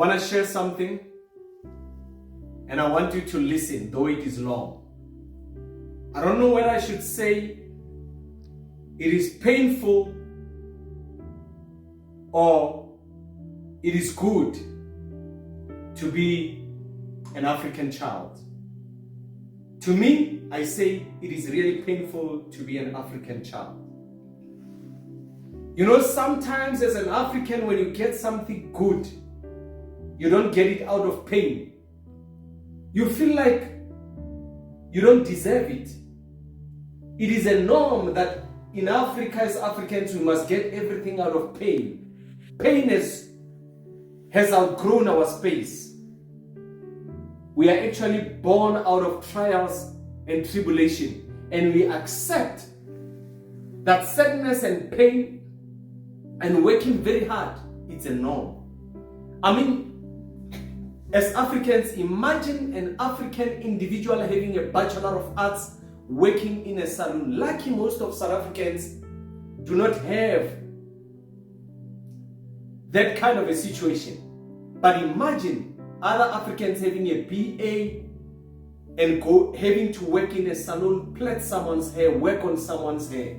want to share something, and I want you to listen, though it is long. I don't know whether I should say it is painful or it is good to be an African child. To me, I say it is really painful to be an African child. You know, sometimes as an African, when you get something good, you don't get it out of pain. You feel like you don't deserve it. It is a norm that in Africa, as Africans, we must get everything out of pain. Pain has outgrown our space. We are actually born out of trials and tribulation, and we accept that sadness and pain and working very hard, it's a norm. I mean, as Africans, imagine an African individual having a Bachelor of Arts working in a salon. Lucky most of South Africans do not have that kind of a situation. But imagine other Africans having a BA and having to work in a salon, plait someone's hair, work on someone's hair.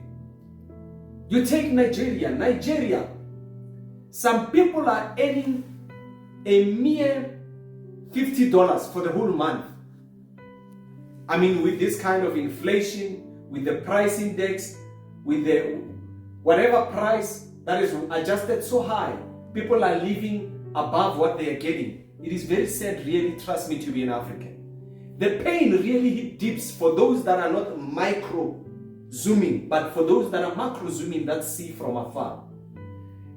You take Nigeria, some people are earning a mere $50 for the whole month. I mean, with this kind of inflation, with the price index, with the whatever price that is adjusted so high, people are living above what they are getting. It is very sad, really, trust me, to be an African. The pain really hit deeps for those that are not micro zooming, but for those that are macro zooming, that see from afar.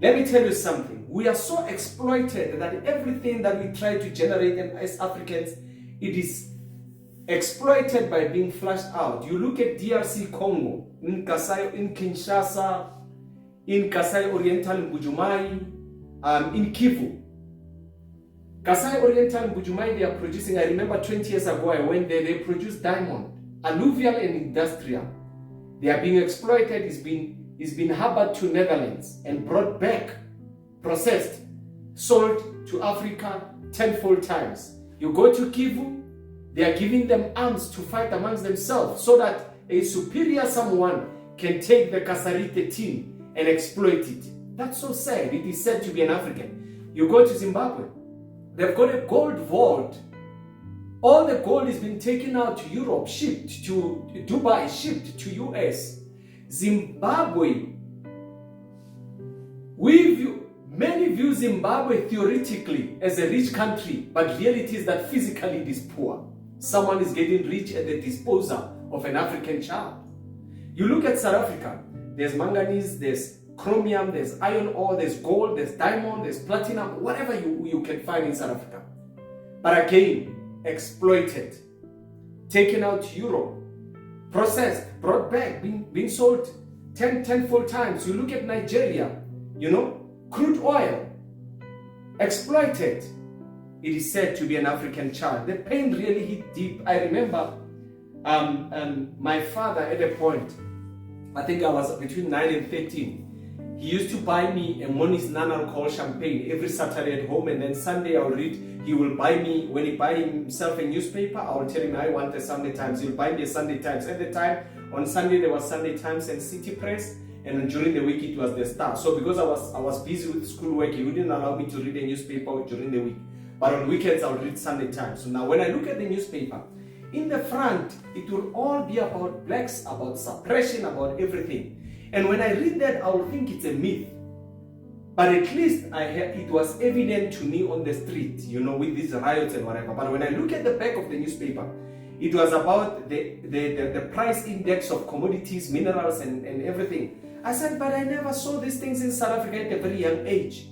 Let me tell you something. We are so exploited that everything that we try to generate as Africans, it is exploited by being flushed out. You look at DRC Congo, in Kasai, in Kinshasa, in Kasai Oriental, in Bujumai, in Kivu. Kasai Oriental and Bujumai, they are producing, I remember 20 years ago I went there, they produced diamond, alluvial and industrial. They are being exploited. It's been harbored to Netherlands and brought back, processed, sold to Africa tenfold times. You go to Kivu, they are giving them arms to fight amongst themselves so that a superior someone can take the Kasarite team and exploit it. That's so sad. It is said to be an African. You go to Zimbabwe, they've got a gold vault. All the gold has been taken out to Europe, shipped to Dubai, shipped to US. Zimbabwe, many view Zimbabwe theoretically as a rich country, but reality is that physically it is poor. Someone is getting rich at the disposal of an African child. You look at South Africa, there's manganese, there's chromium, there's iron ore, there's gold, there's diamond, there's platinum, whatever you can find in South Africa. But again, exploited, taken out to Europe, processed, brought back, being sold tenfold times. You look at Nigeria, crude oil, exploited. It is said to be an African child. The pain really hit deep. I remember my father at a point, I think I was between 9 and 13, he used to buy me a Moniz non-alcohol champagne every Saturday at home, and then Sunday I'll read. He will buy me, when he buy himself a newspaper, I will tell him I want a Sunday Times. He'll buy me a Sunday Times. At the time, on Sunday there was Sunday Times and City Press, and during the week it was the Star. So because I was busy with schoolwork, he wouldn't allow me to read a newspaper during the week. But on weekends I would read Sunday Times. So now when I look at the newspaper, in the front, it will all be about blacks, about suppression, about everything. And when I read that, I will think it's a myth. But at least it was evident to me on the street, with these riots and whatever. But when I look at the back of the newspaper, it was about the price index of commodities, minerals, and everything. I said, but I never saw these things in South Africa at a very young age.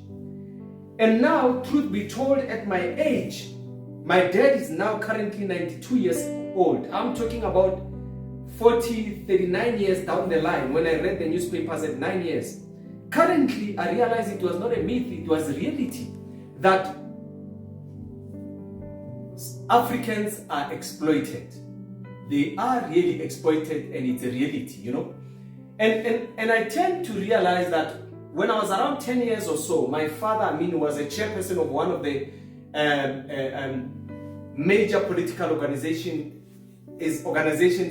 And now, truth be told, at my age, my dad is now currently 92 years old. I'm talking about 40, 39 years down the line when I read the newspapers at 9 years. Currently, I realized it was not a myth, it was reality. That Africans are exploited. They are really exploited, and it's a reality, And I tend to realize that when I was around 10 years or so, my father, was a chairperson of one of the major political organizations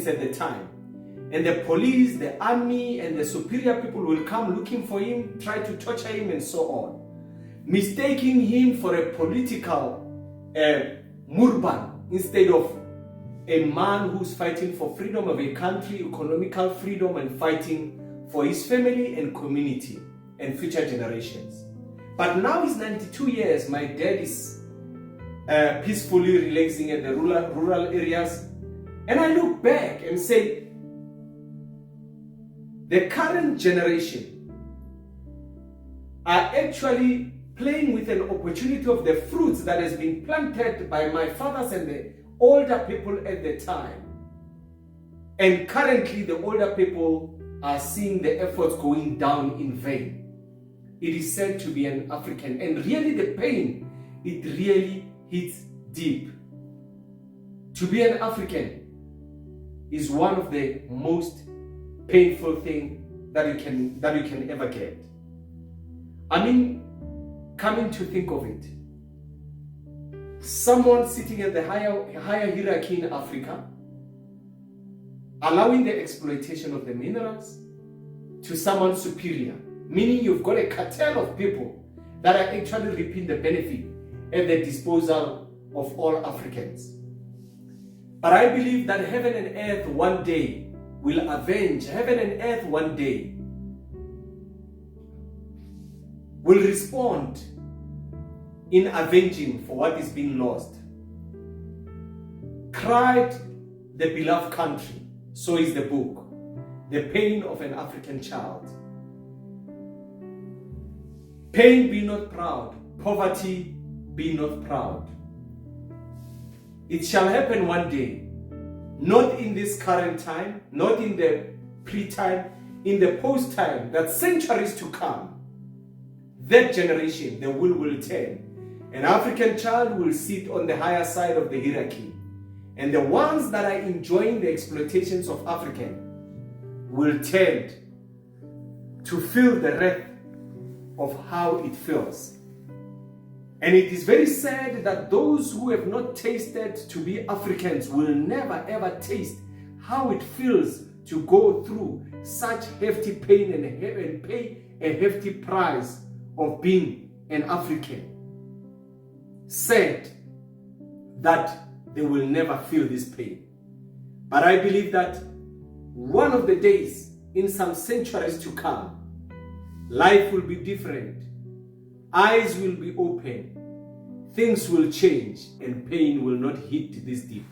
at the time. And the police, the army, and the superior people will come looking for him, try to torture him, and so on, mistaking him for a political Murban instead of a man who's fighting for freedom of a country, economical freedom, and fighting for his family and community and future generations. But now he's 92 years. My dad is peacefully relaxing in the rural areas. And I look back and say, the current generation are actually playing with an opportunity of the fruits that has been planted by my fathers and the older people at the time. And currently the older people are seeing the efforts going down in vain. It is said to be an African, and really the pain, it really hits deep. To be an African is one of the most painful things that you can ever get. Coming to think of it, someone sitting at the higher hierarchy in Africa, allowing the exploitation of the minerals to someone superior, meaning you've got a cartel of people that are actually reaping the benefit at the disposal of all Africans. But I believe that heaven and earth one day will avenge, heaven and earth one day will respond in avenging for what is being lost. Cried the beloved country, so is the book, The Pain of an African Child. Pain, be not proud. Poverty, be not proud. It shall happen one day, not in this current time, not in the pre-time, in the post-time, that centuries to come, that generation, the wheel will turn. An African child will sit on the higher side of the hierarchy, and the ones that are enjoying the exploitations of African will tend to feel the wrath of how it feels. And it is very sad that those who have not tasted to be Africans will never ever taste how it feels to go through such hefty pain and pay a hefty price of being an African. Sad that they will never feel this pain. But I believe that one of the days, in some centuries to come, life will be different. Eyes will be open. Things will change, and pain will not hit this deep.